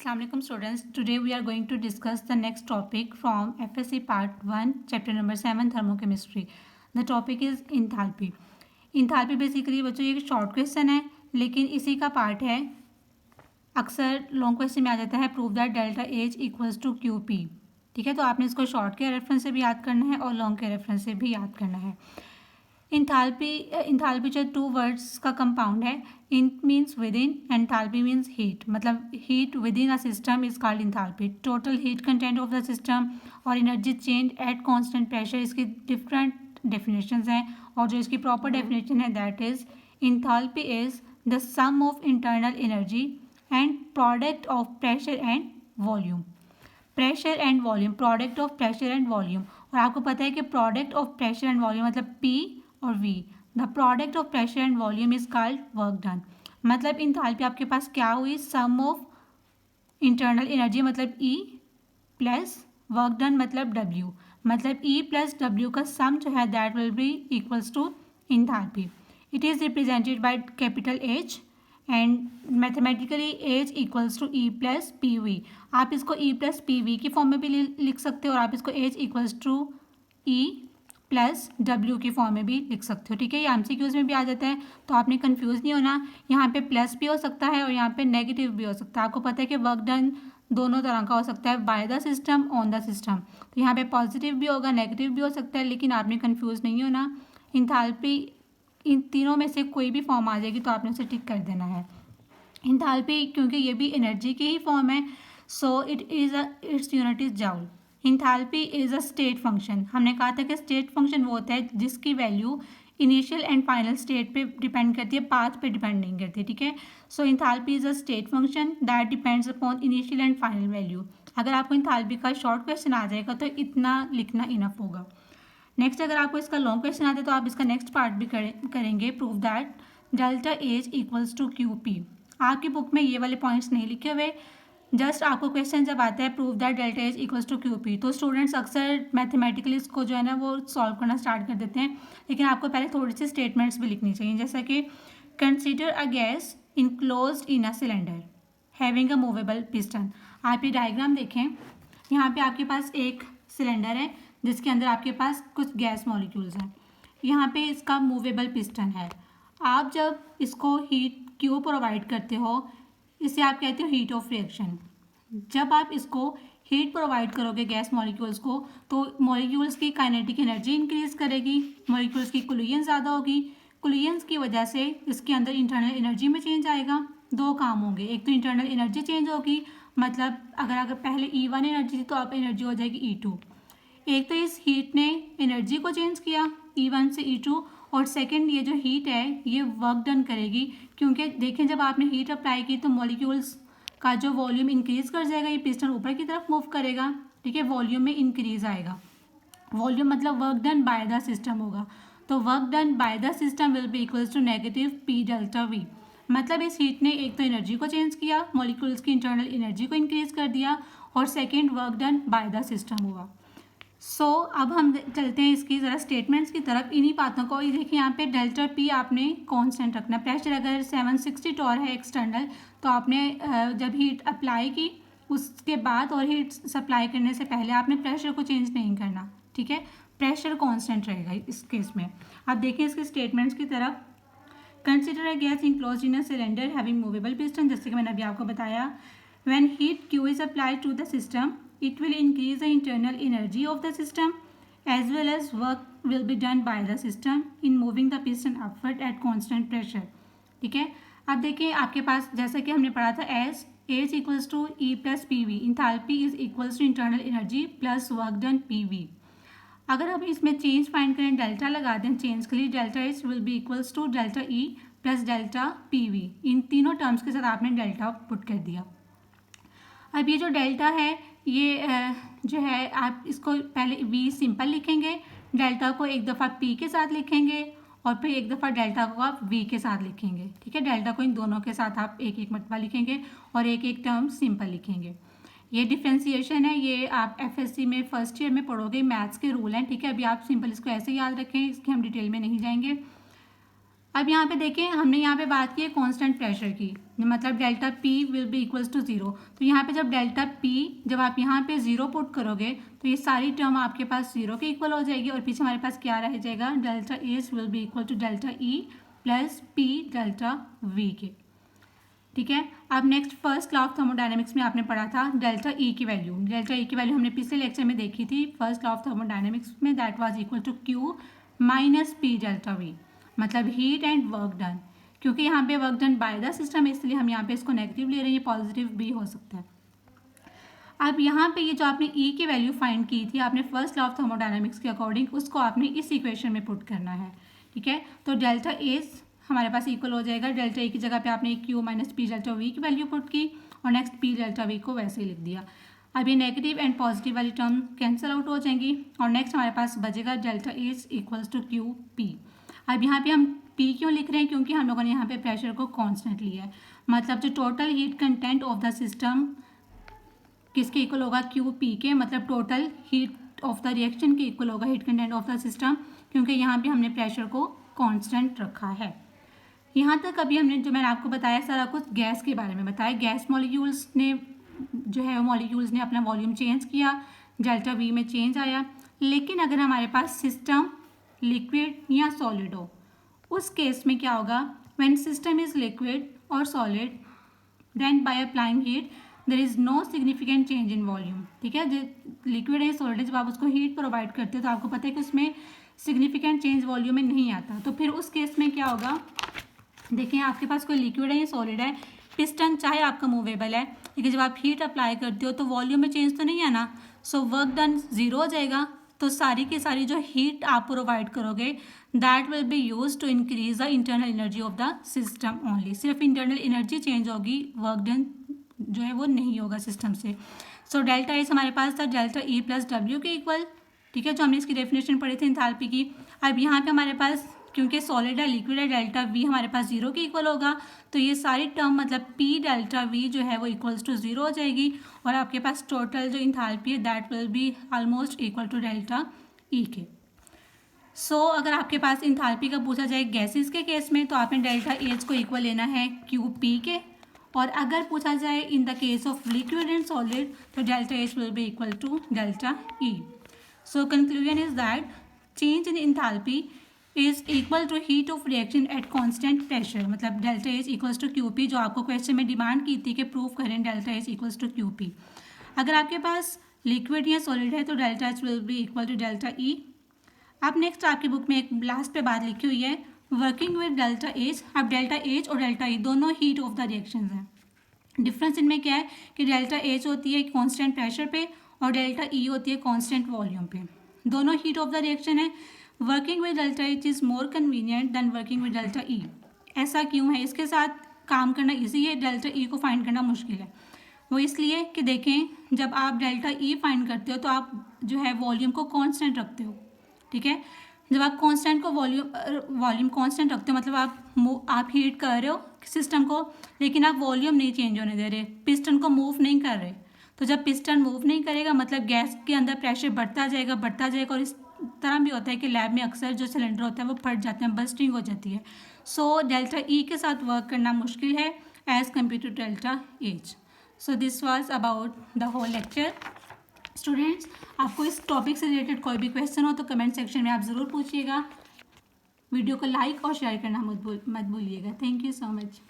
Assalamualaikum students. Today we are going to discuss the next topic from FSC Part 1, Chapter number 7, Thermochemistry. The topic is enthalpy. Enthalpy basically बच्चों ये short question है लेकिन इसी का part है. अक्सर long question में आ जाता है prove that delta H equals to Q P. ठीक है, तो आपने इसको शॉर्ट के रेफरेंस से भी याद करना है और लॉन्ग के रेफरेंस से भी याद करना है. इंथाल्पी जो टू वर्ड्स का कंपाउंड है. In means within, enthalpy means heat. मतलब heat within a system is called enthalpy. Total heat content of the system और energy change at constant pressure. इसकी डिफरेंट डेफिनेशंस हैं और जो इसकी proper definition है that is enthalpy is the sum of internal energy and product of pressure and volume. Pressure and volume, product of pressure and volume. और आपको पता है कि product of pressure and volume मतलब P और V. The product of pressure and volume is called work done. मतलब enthalpy आपके पास क्या हुई, सम ऑफ इंटरनल एनर्जी मतलब E प्लस वर्क डन मतलब W. मतलब E प्लस W का सम जो है that will be equals to enthalpy. It is represented by capital H and mathematically H equals to E plus P V. आप इसको E plus P we की form में भी लिख सकते हो और आप इसको H equals to E plus W की फॉर्म में भी लिख सकते हो. ठीक है, ये MCQs में भी आ जाता है तो आपने कंफ्यूज नहीं होना. यहाँ पे प्लस भी हो सकता है और यहाँ पे नेगेटिव भी हो सकता है. आपको पता है कि वर्क डन दोनों तरह का हो सकता है, bye the system, on the system. तो यहाँ पे पॉजिटिव भी होगा, नेगेटिव भी हो सकता है, लेकिन आपने कंफ्यूज नहीं होना. इंथैल्पी इन तीनों में से कोई भी फॉर्म आ जाएगी तो आपने उसे टिक कर देना है. इंथैल्पी क्योंकि ये भी एनर्जी की ही फॉर्म है so its unit is joule. Enthalpy is a state function. हमने कहा था कि स्टेट फंक्शन वो होता है जिसकी value initial and final state पे डिपेंड करती है, पाथ पे डिपेंड नहीं करती. ठीक है, so enthalpy is a state function that depends upon initial and final value. अगर आपको इंथैल्पी का शॉर्ट क्वेश्चन आ जाएगा तो इतना लिखना इनफ होगा. नेक्स्ट अगर आपको इसका लॉन्ग क्वेश्चन आता है तो आप इसका नेक्स्ट पार्ट भी करेंगे. Prove that delta H equals to Q P. आपकी बुक में ये वाले पॉइंट्स नहीं लिखे हुए. जस्ट आपको क्वेश्चन जब आता है prove that delta H equals to Q P तो स्टूडेंट्स अक्सर मैथमेटिकली इसको जो है ना वो सॉल्व करना स्टार्ट कर देते हैं. लेकिन आपको पहले थोड़ी सी स्टेटमेंट्स भी लिखनी चाहिए, जैसा कि consider a gas enclosed in a cylinder having a movable piston. आप ये डायग्राम देखें. यहाँ पे आपके पास एक सिलेंडर है जिसके अंदर आपके पास कुछ गैस मॉलिक्यूल्स हैं. यहाँ पे इसका मूवेबल पिस्टन है. आप जब इसको हीट क्यों प्रोवाइड करते हो, इसे आप कहते हो हीट ऑफ रिएक्शन. जब आप इसको हीट प्रोवाइड करोगे गैस मॉलिक्यूल्स को तो मॉलिक्यूल्स की काइनेटिक एनर्जी इंक्रीज करेगी, मॉलिक्यूल्स की कोलिजन ज़्यादा होगी. कोलिजन्स की वजह से इसके अंदर इंटरनल एनर्जी में चेंज आएगा. दो काम होंगे, एक तो इंटरनल एनर्जी चेंज होगी, मतलब अगर पहले E1 एनर्जी थी तो अब एनर्जी हो जाएगी E2. एक तो इस हीट ने एनर्जी को चेंज किया E1 से E2 और सेकंड ये जो हीट है ये वर्क डन करेगी क्योंकि देखें जब आपने हीट अप्लाई की तो मॉलिक्यूल्स का जो वॉल्यूम इंक्रीज कर जाएगा, ये पिस्टन ऊपर की तरफ मूव करेगा. ठीक है, वॉल्यूम में इंक्रीज आएगा. वॉल्यूम मतलब work done by the system होगा. तो work done by the system will be equals to negative P delta V. मतलब इस हीट ने एक तो एनर्जी को चेंज किया, मॉलिक्यूल्स की इंटरनल एनर्जी को इंक्रीज कर दिया और second work done by the system हुआ. अब हम चलते हैं इसकी ज़रा स्टेटमेंट्स की तरफ. इन्हीं बातों को ये देखिए, यहाँ पे डेल्टा पी आपने कांस्टेंट रखना. प्रेशर अगर 760 टॉर है एक्सटर्नल तो आपने जब हीट अप्लाई की उसके बाद और हीट सप्लाई करने से पहले आपने प्रेशर को चेंज नहीं करना. ठीक है, प्रेशर कांस्टेंट रहेगा इस केस में. आप देखिए इसके स्टेटमेंट्स की तरफ. Consider a gas enclosed in a cylinder having movable piston. जैसे कि मैंने अभी आपको बताया, when heat Q is applied to the system it will increase the internal energy of the system as well as work will be done by the system in moving the piston upward at constant pressure. ठीक है, अब देखिए आपके पास जैसा कि हमने पढ़ा था as H equals to E plus PV. Enthalpy is equals to internal energy plus work done PV. अगर हम इसमें चेंज फाइंड करें, डेल्टा लगा दें चेंज के लिए, delta H will be equals to delta E plus delta PV. इन तीनों टर्म्स के साथ आपने डेल्टा पुट कर दिया. अब ये जो डेल्टा है ये जो है आप इसको पहले V सिंपल लिखेंगे, डेल्टा को एक दफ़ा P के साथ लिखेंगे और फिर एक दफ़ा डेल्टा को आप V के साथ लिखेंगे. ठीक है, डेल्टा को इन दोनों के साथ आप एक एक मरतबा लिखेंगे और एक एक टर्म सिंपल लिखेंगे. ये डिफ्रेंसिएशन है, ये आप FSC में फर्स्ट ईयर में पढ़ोगे, मैथ्स के रूल हैं. ठीक है, अभी आप सिंपल इसको ऐसे याद रखें, इसकी हम डिटेल में नहीं जाएंगे. अब यहाँ पे देखें, हमने यहाँ पे बात की है कांस्टेंट प्रेशर की, मतलब delta P will be equals to zero. तो यहाँ पे जब डेल्टा पी जब आप यहाँ पे जीरो पुट करोगे तो ये सारी टर्म आपके पास जीरो के इक्वल हो जाएगी और पीछे हमारे पास क्या रह जाएगा, delta H will be equal to delta E plus P delta V के। ठीक है, अब next first law of thermodynamics में आपने पढ़ा था डेल्टा ई की वैल्यू। डेल्टा ई की वैल्यू हमने पिछले लेक्चर में देखी थी फर्स्ट लॉ ऑफ थर्मोडायनेमिक्स में, that was equal to Q minus P delta V, मतलब हीट एंड वर्क डन। क्योंकि यहाँ पे work done by the system है इसलिए हम यहाँ पे इसको नेगेटिव ले रहे हैं, ये पॉजिटिव भी हो सकता है। अब यहाँ पे ये जो आपने ई की वैल्यू फाइंड की थी आपने फर्स्ट लॉ ऑफ थर्मोडायनेमिक्स के अकॉर्डिंग, उसको आपने इस इक्वेशन में पुट करना है। ठीक है, तो डेल्टा एस हमारे पास इक्वल हो जाएगा, डेल्टा ए की जगह पे आपने Q minus P delta we की वैल्यू पुट की और नेक्स्ट पी डेल्टा वी को वैसे ही लिख दिया। अब ये नेगेटिव एंड पॉजिटिव वाली टर्म कैंसिल आउट हो जाएंगी और नेक्स्ट हमारे पास बचेगा delta H equals to Q P. अब यहाँ पे हम पी क्यों लिख रहे हैं, क्योंकि हम लोगों ने यहाँ पे प्रेशर को कांस्टेंट लिया है, मतलब जो total heat content of the system किसके इक्वल होगा, क्यू पी के, मतलब total heat of the reaction के इक्वल होगा heat content of the system, क्योंकि यहाँ पे हमने प्रेशर को कांस्टेंट रखा है। यहाँ तक अभी हमने जो मैंने आपको बताया सारा कुछ गैस के बारे में बताया। गैस मॉलिक्यूल्स ने जो है मॉलिक्यूल्स ने अपना वॉल्यूम चेंज किया, डेल्टा वी में चेंज आया। लेकिन अगर हमारे पास सिस्टम लिक्विड या सॉलिड हो, उस केस में क्या होगा, व्हेन सिस्टम इज लिक्विड और solid then by applying heat there is no significant change in volume. ठीक है, जो लिक्विड है सॉलिड है, जब आप उसको हीट प्रोवाइड करते हो तो आपको पता है कि उसमें सिग्निफिकेंट चेंज वॉल्यूम में नहीं आता। तो फिर उस केस में क्या होगा, देखिए आपके पास कोई लिक्विड है या सॉलिड है, पिस्टन चाहे आपका मूवेबल है, लेकिन जब आप हीट अप्लाई करते हो तो वॉल्यूम में चेंज तो नहीं आना, सो वर्क डन जीरो हो जाएगा। तो सारी की सारी जो हीट आप प्रोवाइड करोगे that will be use to increase the internal energy of the system only, सिर्फ इंटरनल एनर्जी चेंज होगी, वर्क डन जो है वो नहीं होगा सिस्टम से। सो डेल्टा एच हमारे पास था डेल्टा ई प्लस डब्ल्यू के इक्वल। ठीक है, जो हमने इसकी डेफिनेशन पढ़ी थी एंथैल्पी की। अब यहाँ पे हमारे पास क्योंकि सॉलिड है लिक्विड है, डेल्टा वी हमारे पास जीरो के इक्वल होगा, तो ये सारी टर्म मतलब पी डेल्टा वी जो है वो इक्वल्स टू जीरो हो जाएगी और आपके पास टोटल जो इंथैल्पी है that will be almost equal to delta E के। सो अगर आपके पास इंथैल्पी का पूछा जाए गैसेस के केस में तो आपने डेल्टा एच को इक्वल लेना है क्यू पी के, और अगर पूछा जाए in the case of liquid and solid तो delta H will be equal to delta E. So conclusion is that change in enthalpy is equal to heat of reaction at constant pressure, मतलब delta H equals to Q P, जो आपको question में demand की थी कि prove करें delta H equals to Q P. अगर आपके पास लिक्विड या सॉलिड है तो delta H will be equal to delta E. अब नेक्स्ट आपकी बुक में एक लास्ट पे बात लिखी हुई है वर्किंग विद डेल्टा एच। अब डेल्टा एच और डेल्टा ई दोनों हीट ऑफ द रिएक्शन हैं। डिफरेंस इनमें क्या है कि डेल्टा एच होती है कॉन्स्टेंट प्रेशर पे और डेल्टा ई होती है कॉन्स्टेंट वॉल्यूम पे, दोनों हीट ऑफ द रिएक्शन है। Working with delta H is more convenient than working with delta E. ऐसा क्यों है, इसके साथ काम करना ईजी है, डेल्टा ई को फाइंड करना मुश्किल है। वो इसलिए कि देखें जब आप डेल्टा ई फाइंड करते हो तो आप जो है वॉल्यूम को कांस्टेंट रखते हो। ठीक है, जब आप कांस्टेंट को वॉल्यूम कांस्टेंट रखते हो मतलब आप हीट कर रहे हो सिस्टम को, लेकिन आप वॉल्यूम नहीं चेंज होने दे रहे, पिस्टन को मूव नहीं कर रहे। तो जब पिस्टन मूव नहीं करेगा मतलब गैस के अंदर प्रेशर बढ़ता जाएगा और इस तरह भी होता है कि लैब में अक्सर जो सिलेंडर होता है वो फट जाते हैं, बस्टिंग हो जाती है। सो डेल्टा ई के साथ वर्क करना मुश्किल है as compare to delta H. So this was about the whole lecture. Students, आपको इस टॉपिक से रिलेटेड कोई भी क्वेश्चन हो तो कमेंट सेक्शन में आप ज़रूर पूछिएगा। वीडियो को लाइक और शेयर करना मत भूलिएगा। Thank you so much.